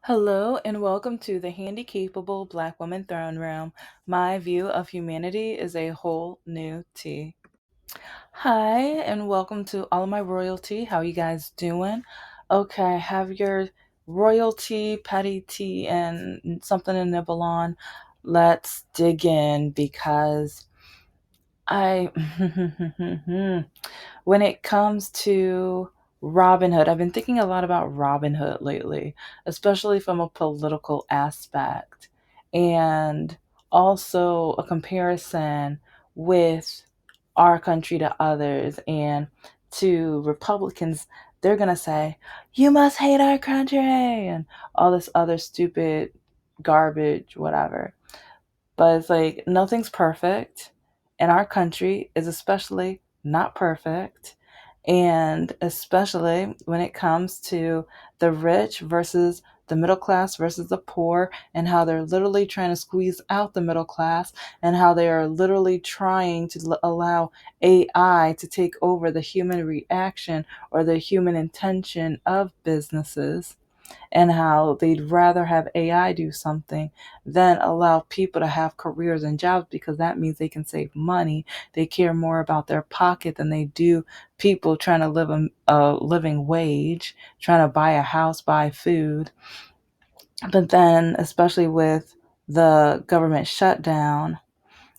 Hello and welcome to the Handicapable Black Woman Throne Room. My view of humanity is a whole new tea. Hi and welcome to all of my royalty. How you guys doing? Okay, have your royalty, petty tea, and something to nibble on. Let's dig in because I when it comes to Robin Hood, I've been thinking a lot about Robin Hood lately, especially from a political aspect, and also a comparison with our country to others. And to Republicans, they're going to say, you must hate our country, and all this other stupid garbage, whatever. But it's like nothing's perfect, and our country is especially not perfect. And especially when it comes to the rich versus the middle class versus the poor, and how they're literally trying to squeeze out the middle class, and how they are literally trying to allow AI to take over the human reaction or the human intention of businesses, and how they'd rather have AI do something than allow people to have careers and jobs, because that means they can save money. They care more about their pocket than they do people trying to live a living wage, trying to buy a house, buy food. But then, especially with the government shutdown,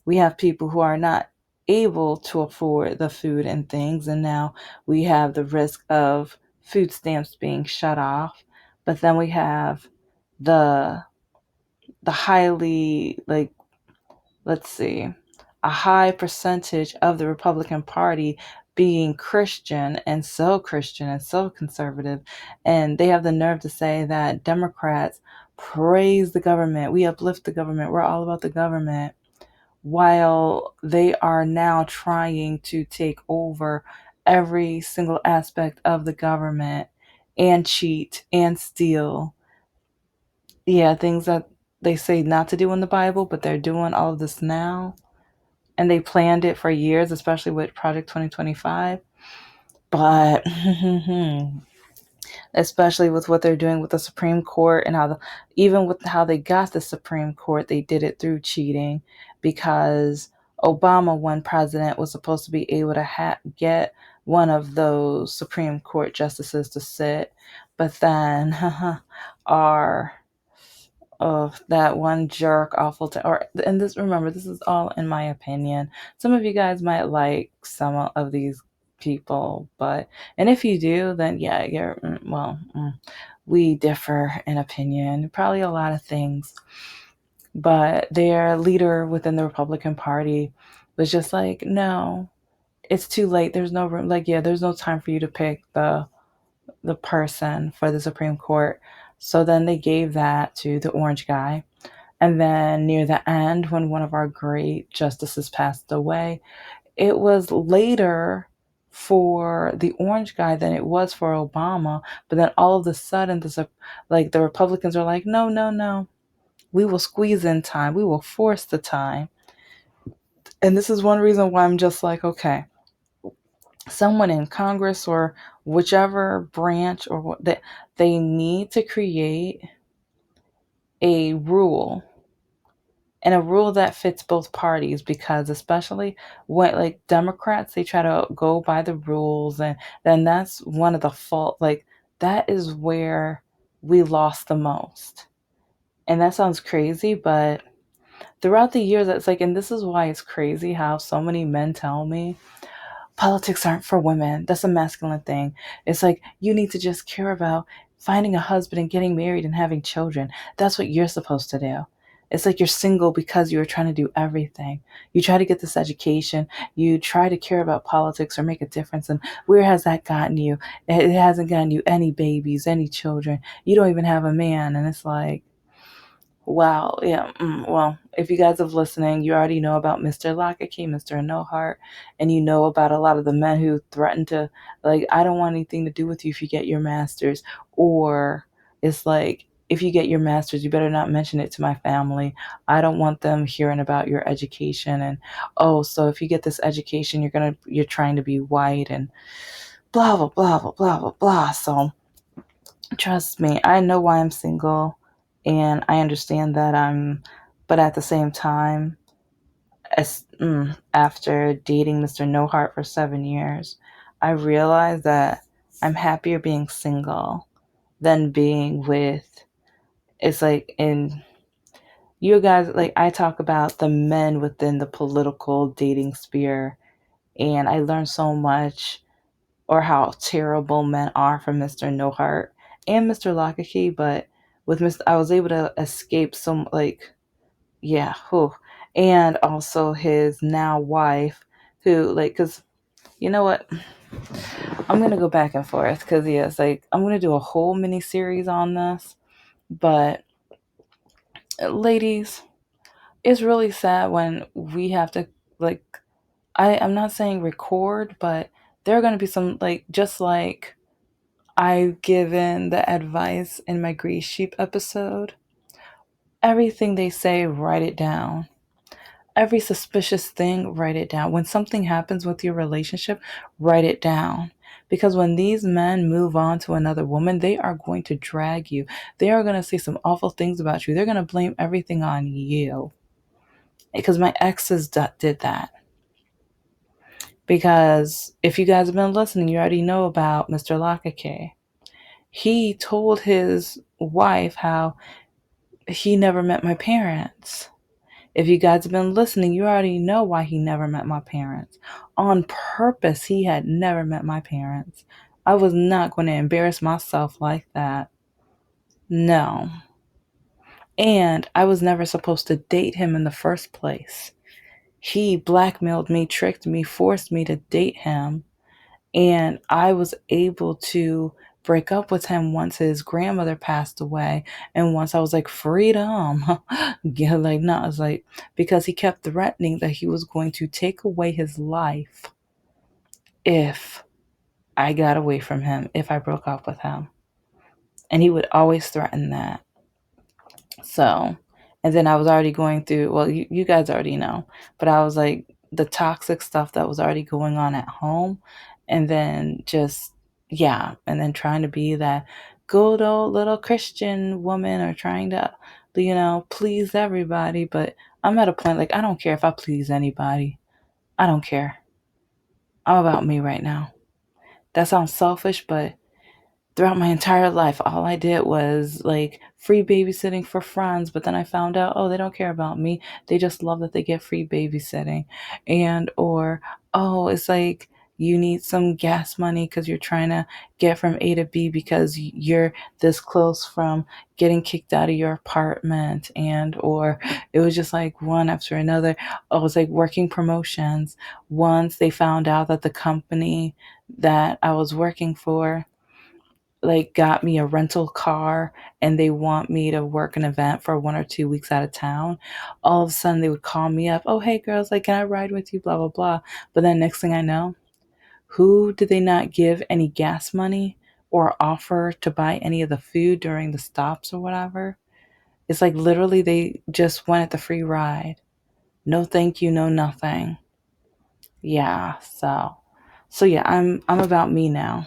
we have people who are not able to afford the food and things, and now we have the risk of food stamps being shut off. But then we have the highly, like, let's see, a high percentage of the Republican Party being Christian and so conservative, and they have the nerve to say that Democrats praise the government, we uplift the government, we're all about the government, while they are now trying to take over every single aspect of the government and cheat and steal. Yeah, things that they say not to do in the Bible, but they're doing all of this now. And they planned it for years, especially with Project 2025. But especially with what they're doing with the Supreme Court, and even with how they got the Supreme Court, they did it through cheating, because Obama, when president, was supposed to be able to get one of those Supreme Court justices to sit, but then our of that one jerk awful or, and this, remember, this is all in my opinion. Some of you guys might like some of these people, but, and if you do, then yeah, you're we differ in opinion, probably a lot of things. But their leader within the Republican Party was just like, no, it's too late, there's no room, like, yeah, there's no time for you to pick the person for the Supreme Court. So then they gave that to the orange guy. And then near the end, when one of our great justices passed away, it was later for the orange guy than it was for Obama. But then all of a sudden, the Republicans are like, no, no, no. We will squeeze in time. We will force the time. And this is one reason why I'm just like, okay, someone in Congress or whichever branch or what, they need to create a rule, and a rule that fits both parties, because especially when, like, Democrats, they try to go by the rules, and then that's one of the fault, like, that is where we lost the most. And that sounds crazy, but throughout the years, it's like, and this is why it's crazy how so many men tell me politics aren't for women. That's a masculine thing. It's like, you need to just care about finding a husband and getting married and having children. That's what you're supposed to do. It's like you're single because you're trying to do everything. You try to get this education. You try to care about politics or make a difference. And where has that gotten you? It hasn't gotten you any babies, any children. You don't even have a man. And it's like, wow, yeah. Well, if you guys have listening, you already know about Mr. Lockett, Mr. No Heart, and you know about a lot of the men who threaten to, like, I don't want anything to do with you if you get your master's, or it's like, if you get your master's, you better not mention it to my family. I don't want them hearing about your education, and oh, so if you get this education, you're trying to be white, and blah blah blah blah blah blah blah. So trust me, I know why I'm single. And I understand that but at the same time, after dating Mr. No Heart for 7 years, I realized that I'm happier being single than being with. It's like in you guys, like I talk about the men within the political dating sphere, and I learned so much, or how terrible men are from Mr. No Heart and Mr. Lockakey, but with Mr. I was able to escape some like yeah, whew. And also his now wife, who like, cause you know what, I'm gonna go back and forth, cause yeah, it's like I'm gonna do a whole mini series on this, but ladies, it's really sad when we have to like. I'm not saying record, but there are gonna be some like just like I've given the advice in my Grease Sheep episode. Everything they say, write it down. Every suspicious thing, write it down. When something happens with your relationship, write it down. Because when these men move on to another woman, they are going to drag you. They are going to say some awful things about you. They're going to blame everything on you. Because my exes did that. Because if you guys have been listening, you already know about Mr. Lakake. He told his wife how he never met my parents. If you guys have been listening, you already know why he never met my parents. On purpose, he had never met my parents. I was not going to embarrass myself like that. No. And I was never supposed to date him in the first place. He blackmailed me, tricked me, forced me to date him. And I was able to break up with him once his grandmother passed away. And once I was like, freedom. Yeah, like, no, it's like, because he kept threatening that he was going to take away his life if I got away from him, if I broke up with him. And he would always threaten that. So, and then I was already going through, well, you guys already know, but I was like the toxic stuff that was already going on at home. And then just, yeah. And then trying to be that good old little Christian woman or trying to, please everybody. But I'm at a point like, I don't care if I please anybody. I don't care. I'm about me right now. That sounds selfish, but throughout my entire life, all I did was like free babysitting for friends. But then I found out, oh, they don't care about me. They just love that they get free babysitting. And, or, oh, it's like you need some gas money because you're trying to get from A to B because you're this close from getting kicked out of your apartment. And, or it was just like one after another. Oh, it was like working promotions. Once they found out that the company that I was working for like got me a rental car and they want me to work an event for 1 or 2 weeks out of town, all of a sudden they would call me up, oh hey girls, like can I ride with you, blah blah blah. But then next thing I know, who did they not give any gas money or offer to buy any of the food during the stops or whatever? It's like literally they just wanted the free ride. No thank you, no nothing. Yeah, so yeah, I'm about me now.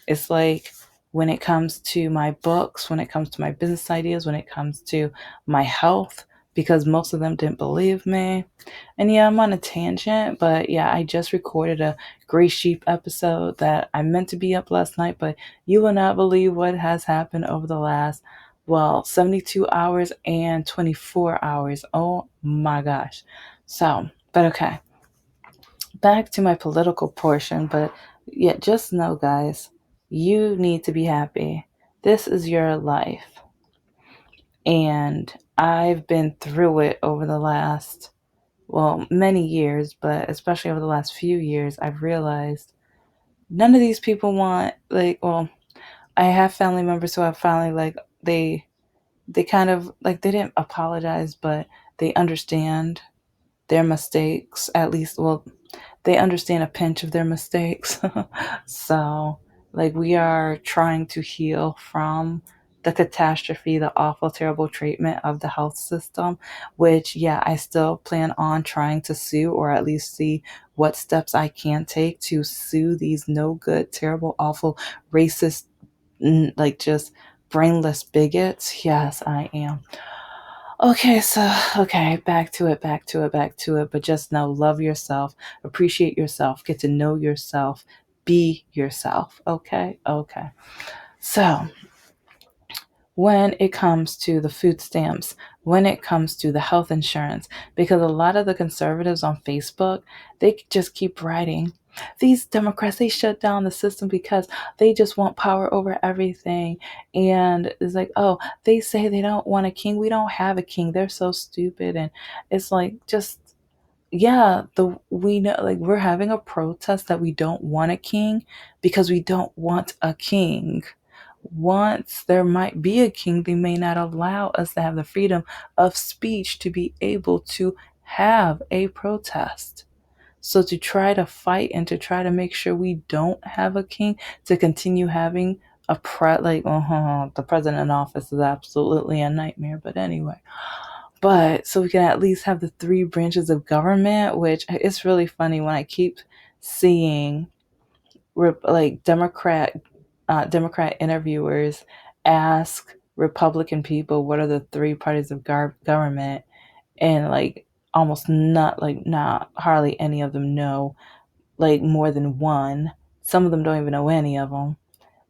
It's like when it comes to my books, when it comes to my business ideas, when it comes to my health, because most of them didn't believe me. And yeah, I'm on a tangent, but yeah, I just recorded a Gray Sheep episode that I meant to be up last night, but you will not believe what has happened over the last, well, 72 hours and 24 hours. Oh my gosh. So, but okay, back to my political portion, but yeah, just know, guys, you need to be happy. This is your life. And I've been through it over the last, well, many years, but especially over the last few years, I've realized none of these people want, like, well, I have family members who have finally, like, they kind of, like, they didn't apologize, but they understand their mistakes, at least, well, they understand a pinch of their mistakes. So, like, we are trying to heal from the catastrophe, the awful, terrible treatment of the health system, which, yeah, I still plan on trying to sue or at least see what steps I can take to sue these no good, terrible, awful, racist, like, just brainless bigots. Yes, I am. Okay, so okay, back to it. But just know, love yourself, appreciate yourself, get to know yourself, be yourself. Okay, okay. So when it comes to the food stamps, when it comes to the health insurance, because a lot of the conservatives on Facebook, they just keep writing. These Democrats, they shut down the system because they just want power over everything. And it's like, oh, they say they don't want a king. We don't have a king. They're so stupid. And it's like, just, yeah, we know, like, we're having a protest that we don't want a king because we don't want a king. Once there might be a king, they may not allow us to have the freedom of speech to be able to have a protest. So to try to fight and to try to make sure we don't have a king, to continue having the president in office is absolutely a nightmare. But anyway, but so we can at least have the three branches of government, which it's really funny when I keep seeing like Democrat interviewers ask Republican people what are the three parties of government, and like almost not hardly any of them know like more than one. Some of them don't even know any of them,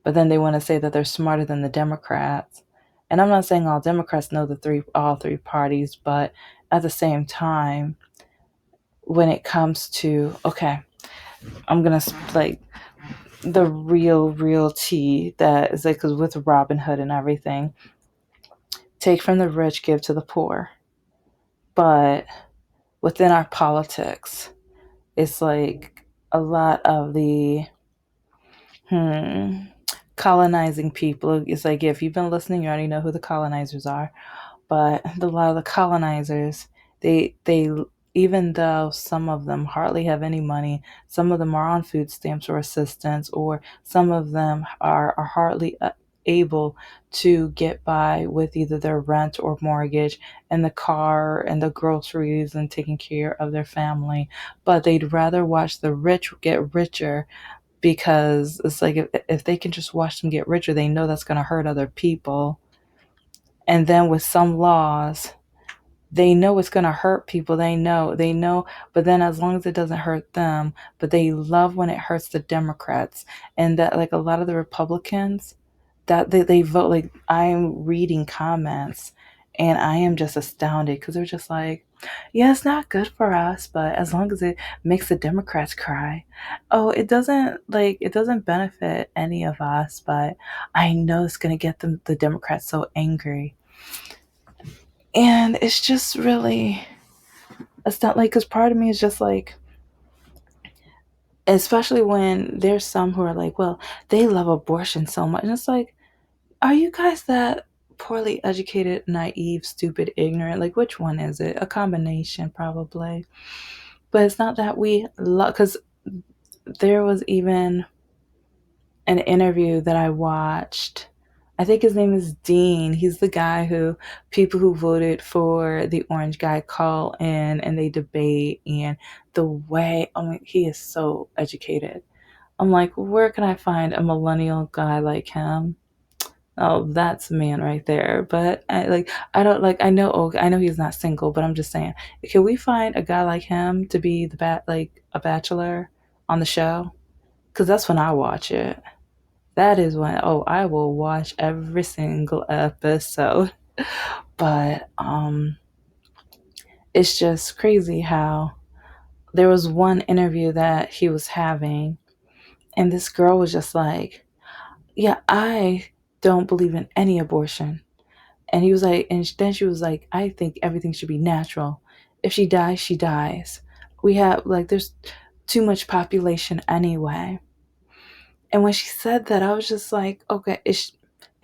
but then they want to say that they're smarter than the Democrats. And I'm not saying all Democrats know all three parties, but at the same time, when it comes to okay, I'm gonna like the real tea that is like, because with Robin Hood and everything, take from the rich, give to the poor. But within our politics, it's like a lot of the hmm, colonizing people. It's like, if you've been listening, you already know who the colonizers are. But a lot of the colonizers, they even though some of them hardly have any money, some of them are on food stamps or assistance, or some of them are hardly able to get by with either their rent or mortgage and the car and the groceries and taking care of their family. But they'd rather watch the rich get richer, because it's like, if they can just watch them get richer, they know that's going to hurt other people. And then with some laws, they know it's going to hurt people. They know, but then as long as it doesn't hurt them, but they love when it hurts the Democrats. And that, like, a lot of the Republicans, that they vote, like, I'm reading comments and I am just astounded, because they're just like, yeah, it's not good for us, but as long as it makes the Democrats cry. Oh, it doesn't benefit any of us, but I know it's going to get the Democrats so angry. And it's just really, it's not like, because part of me is just like, especially when there's some who are like, well, they love abortion so much. And it's like, are you guys that poorly educated, naive, stupid, ignorant? Like, which one is it? A combination, probably. But it's not that we love, because there was even an interview that I watched. I think his name is Dean. He's the guy who people who voted for the orange guy call in and they debate. And the way, I mean, he is so educated. I'm like, where can I find a millennial guy like him? Oh, that's a man right there. But I don't like, I know, oh, I know he's not single, but I'm just saying, can we find a guy like him to be like a bachelor on the show? Because that's when I watch it. That is when, oh, I will watch every single episode. But it's just crazy how there was one interview that he was having, and this girl was just like, yeah, I don't believe in any abortion. And he was like, and then she was like, I think everything should be natural. If she dies, she dies. We have, like, there's too much population anyway. And when she said that, I was just like, okay, is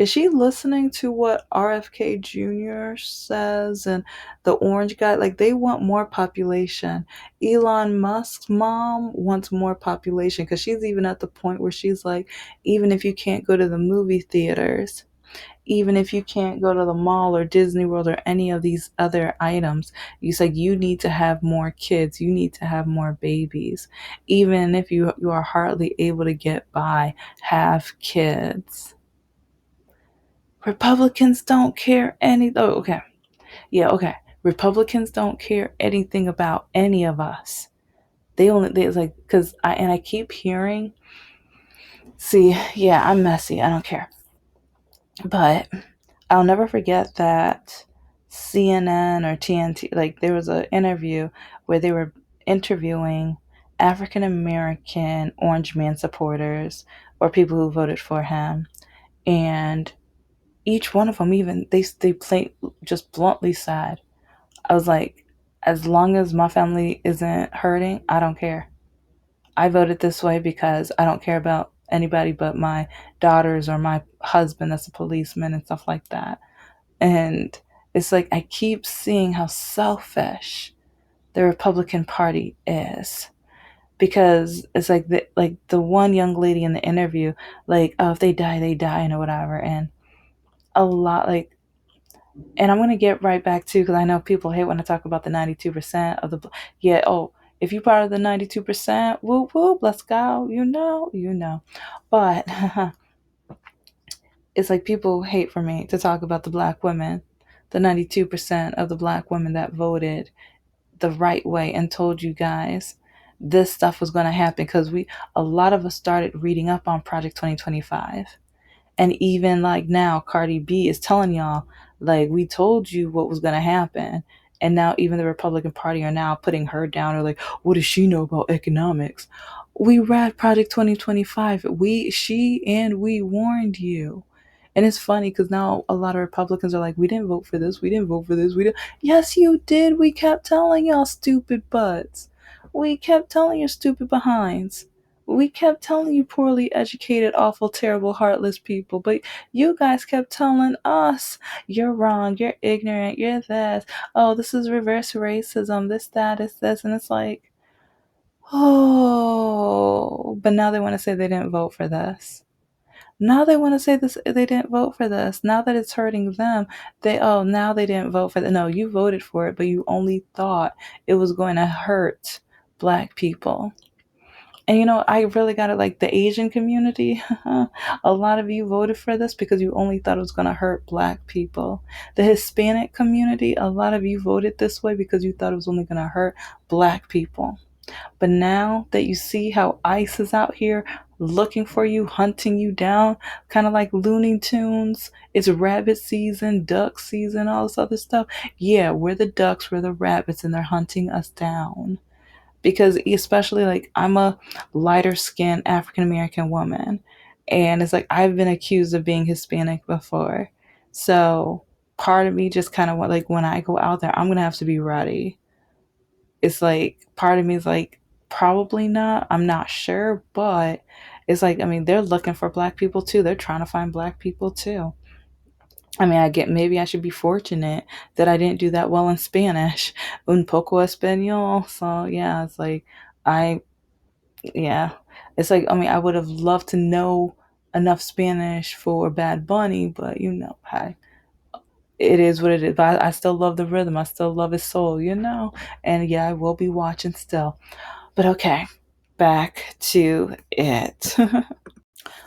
she listening to what RFK Jr. says and the orange guy? Like, they want more population. Elon Musk's mom wants more population, because she's even at the point where she's like, even if you can't go to the movie theaters, even if you can't go to the mall or Disney World or any of these other items, you said you need to have more kids, you need to have more babies. Even if you are hardly able to get by, have kids. Republicans don't care any. Oh, okay. Yeah, okay. Republicans don't care anything about any of us. They like because I keep hearing. See, yeah, I'm messy. I don't care, but I'll never forget that CNN or TNT, like there was an interview where they were interviewing African American Orange Man supporters or people who voted for him, and each one of them, even they plain just bluntly said, I was like, as long as my family isn't hurting, I don't care. I voted this way because I don't care about anybody but my daughters or my husband that's a policeman and stuff like that. And it's like I keep seeing how selfish the Republican Party is. Because it's like the one young lady in the interview, like, oh, if they die, and whatever. And a lot like and I'm gonna get right back to because I know people hate when I talk about the 92% of the yeah. Oh, if you part of the 92%, whoop whoop, let's go. But it's like people hate for me to talk about the black women, the 92% of the black women that voted the right way and told you guys this stuff was going to happen because a lot of us started reading up on Project 2025. And even like now, Cardi B is telling y'all, like, we told you what was going to happen. And now even the Republican Party are now putting her down or like, what does she know about economics? We read Project 2025. We warned you. And it's funny because now a lot of Republicans are like, we didn't vote for this. We didn't vote for this. We didn't. Yes, you did. We kept telling y'all stupid butts. We kept telling you stupid behinds. We kept telling you poorly educated, awful, terrible, heartless people, but you guys kept telling us you're wrong, you're ignorant, you're this. Oh, this is reverse racism, this, that, is this. And it's like, oh, but now they want to say they didn't vote for this. Now they want to say this they didn't vote for this. Now that it's hurting them, now they didn't vote for that. No, you voted for it, but you only thought it was going to hurt black people. And I really got it like the Asian community. A lot of you voted for this because you only thought it was going to hurt black people. The Hispanic community, a lot of you voted this way because you thought it was only going to hurt black people. But now that you see how ICE is out here looking for you, hunting you down, kind of like Looney Tunes, it's rabbit season, duck season, all this other stuff. Yeah, we're the ducks, we're the rabbits, and they're hunting us down because especially like I'm a lighter skinned African American woman, and it's like I've been accused of being Hispanic before. So part of me just kind of like when I go out there, I'm gonna have to be ready. It's like part of me is like probably not. I'm not sure, but it's like I mean they're looking for black people too. They're trying to find black people too. I mean, I get maybe I should be fortunate that I didn't do that well in Spanish, un poco español. So yeah, it's like I yeah, it's like I mean I would have loved to know enough Spanish for Bad Bunny, but hey, it is what it is. But I still love the rhythm. I still love his soul. And yeah, I will be watching still. But okay, back to it.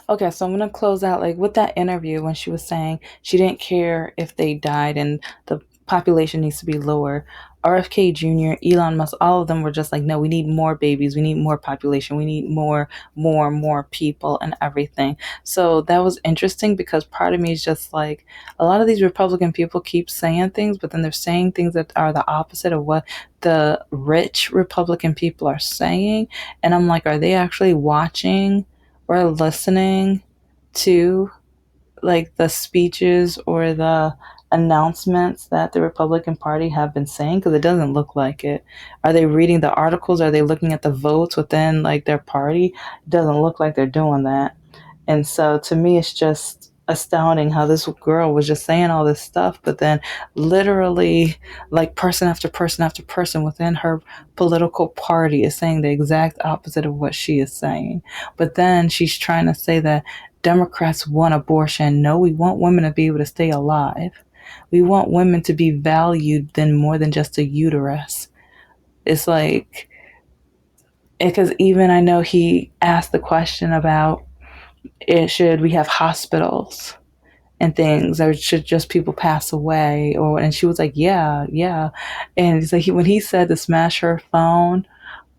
Okay, so I'm gonna close out like with that interview when she was saying she didn't care if they died and the population needs to be lower. RFK Jr., Elon Musk, all of them were just like, no, we need more babies, we need more population, we need more people and everything. So that was interesting because part of me is just like a lot of these Republican people keep saying things, but then they're saying things that are the opposite of what the rich Republican people are saying. And I'm like, are they actually watching or listening to like the speeches or the announcements that the Republican Party have been saying? Because it doesn't look like it. Are they reading the articles? Are they looking at the votes within like their party? It doesn't look like they're doing that. And so to me, it's just astounding how this girl was just saying all this stuff, but then literally, like person after person after person within her political party is saying the exact opposite of what she is saying. But then she's trying to say that Democrats want abortion. No, we want women to be able to stay alive. We want women to be valued than more than just a uterus. It's like, because even I know he asked the question about should we have hospitals? and things, or should just people pass away? Or and she was like, yeah, yeah. And it's like when he said to smash her phone,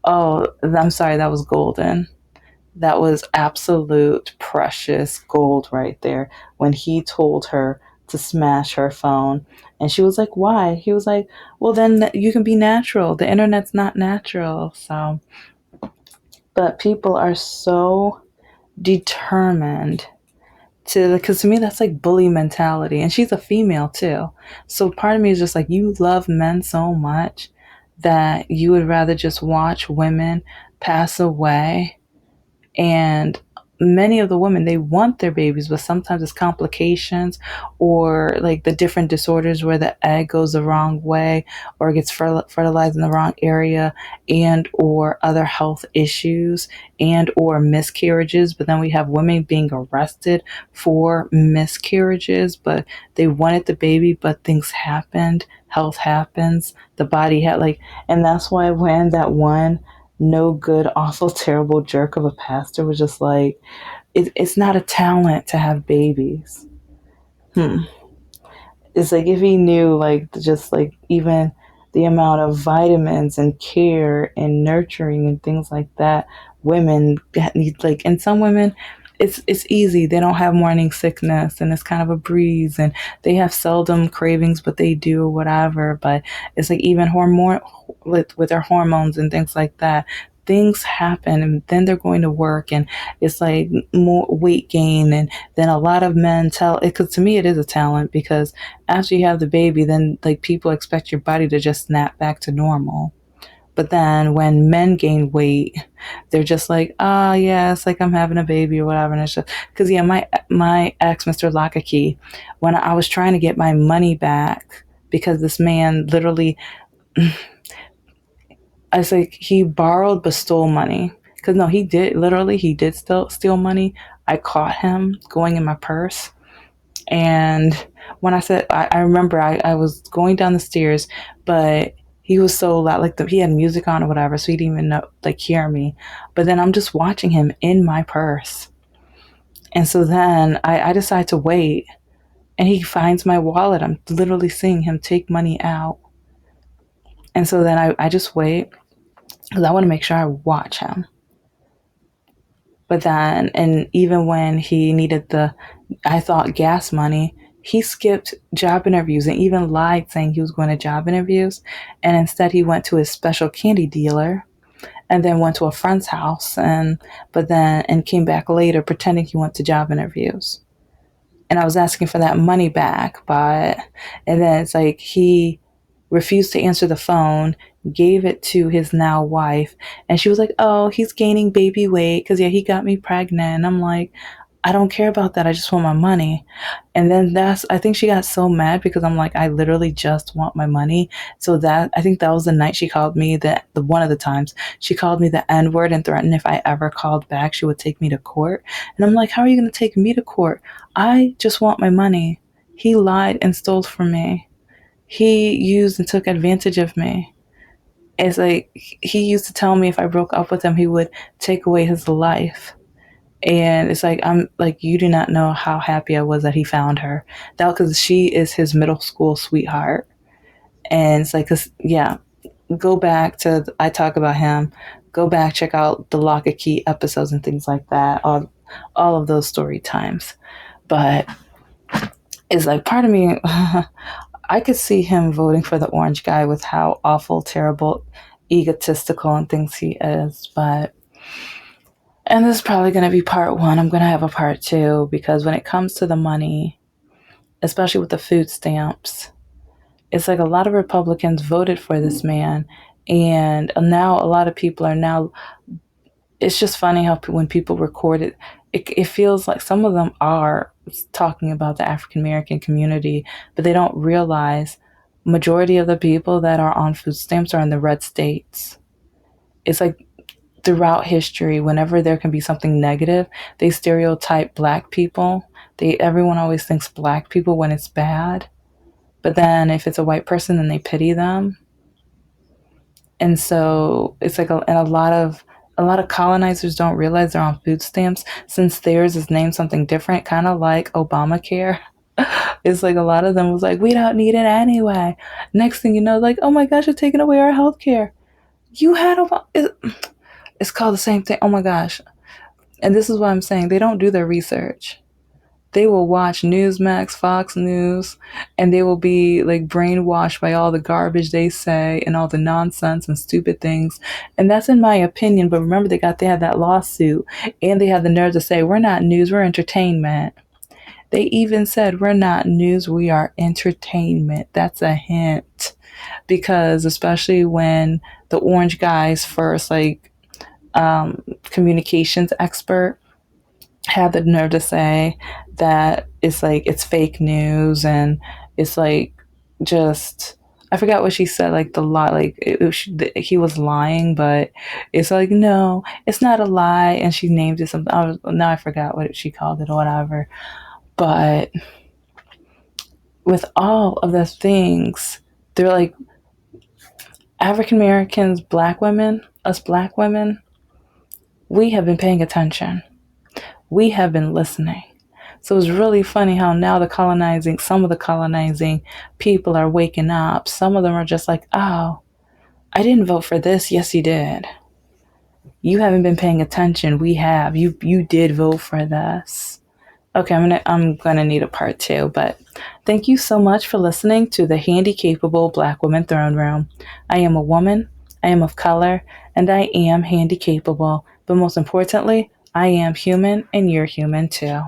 oh, I'm sorry, that was golden. That was absolute precious gold right there when he told her to smash her phone. And she was like, why? He was like, well, then you can be natural. The internet's not natural. So, but people are so determined to, because to me, that's like bully mentality. And she's a female too. So part of me is just like, you love men so much that you would rather just watch women pass away. And many of the women, they want their babies, but sometimes it's complications or like the different disorders where the egg goes the wrong way or gets fertilized in the wrong area, and or other health issues, and or miscarriages. But then we have women being arrested for miscarriages, but they wanted the baby, but things happened, health happens, the body had like, and that's why when that one no good, awful, terrible jerk of a pastor was just like, it's not a talent to have babies. Hmm. It's like if he knew, like, just like even the amount of vitamins and care and nurturing and things like that women need, like, and some women, it's easy. They don't have morning sickness and it's kind of a breeze, and they have seldom cravings, but they do or whatever. But it's like even hormone with their hormones and things like that, things happen, and then they're going to work, and it's like more weight gain. And then a lot of men tell it, because to me it is a talent, because after you have the baby, then like people expect your body to just snap back to normal. But then when men gain weight, they're just like, oh yeah, it's like I'm having a baby or whatever. And it's just because yeah, my ex, Mr. Lockakey, when I was trying to get my money back, because this man literally, I was like, he borrowed but stole money. Because no, he did literally, he did still steal money. I caught him going in my purse. And when I said, I remember I was going down the stairs, but he was so loud, like he had music on or whatever, so he didn't even know, like, hear me. But then I'm just watching him in my purse. And so then I decide to wait, and he finds my wallet. I'm literally seeing him take money out. And so then I just wait because I want to make sure I watch him. But then, and even when he needed the, I thought, gas money, he skipped job interviews and even lied saying he was going to job interviews. And instead, he went to his special candy dealer and then went to a friend's house, and came back later pretending he went to job interviews. And I was asking for that money back, but, and then it's like he refused to answer the phone, gave it to his now wife, and she was like, oh, he's gaining baby weight because, yeah, he got me pregnant. And I'm like, I don't care about that. I just want my money. And then I think she got so mad because I'm like, I literally just want my money. So that, I think that was the night she called me, the one of the times she called me the N word and threatened if I ever called back, she would take me to court. And I'm like, how are you going to take me to court? I just want my money. He lied and stole from me. He used and took advantage of me. It's like he used to tell me if I broke up with him, he would take away his life. And it's like, I'm like, you do not know how happy I was that he found her. That because she is his middle school sweetheart. And it's like, cause yeah, go back to, I talk about him. Go back, check out the Lock and Key episodes and things like that. All of those story times. But it's like part of me, I could see him voting for the orange guy with how awful, terrible, egotistical and things he is. But, and this is probably going to be part one. I'm going to have a part two because when it comes to the money, especially with the food stamps, it's like a lot of Republicans voted for this man. And now a lot of people are now, it's just funny how when people record it feels like some of them are talking about the African American community, but they don't realize majority of the people that are on food stamps are in the red states. It's like throughout history, whenever there can be something negative, they stereotype black people. Everyone always thinks black people when it's bad, but then if it's a white person, then they pity them. And so it's like and a lot of colonizers don't realize they're on food stamps since theirs is named something different, kind of like Obamacare. It's like a lot of them was like, we don't need it anyway. Next thing you know, like, oh my gosh, you're taking away our health care. You had it's called the same thing. Oh my gosh. And this is what I'm saying. They don't do their research. They will watch Newsmax, Fox News, and they will be like brainwashed by all the garbage they say and all the nonsense and stupid things. And that's in my opinion. But remember, they had that lawsuit, and they had the nerve to say, we're not news, we're entertainment. They even said, we're not news, we are entertainment. That's a hint. Because especially when the orange guys first, like, communications expert, had the nerve to say that it's like it's fake news and it's like just I forgot what she said, like the lie, like he was lying, but it's like no, it's not a lie, and she named it something. Now I forgot what she called it or whatever. But with all of the things, they're like African Americans, black women, us black women, we have been paying attention. We have been listening. So it's really funny how now some of the colonizing people are waking up. Some of them are just like, oh, I didn't vote for this. Yes, you did. You haven't been paying attention. We have. You did vote for this. Okay, I'm gonna need a part two, but thank you so much for listening to the Handicapable Black Woman Throne Room. I am a woman, I am of color, and I am handicapable. But most importantly, I am human and you're human too.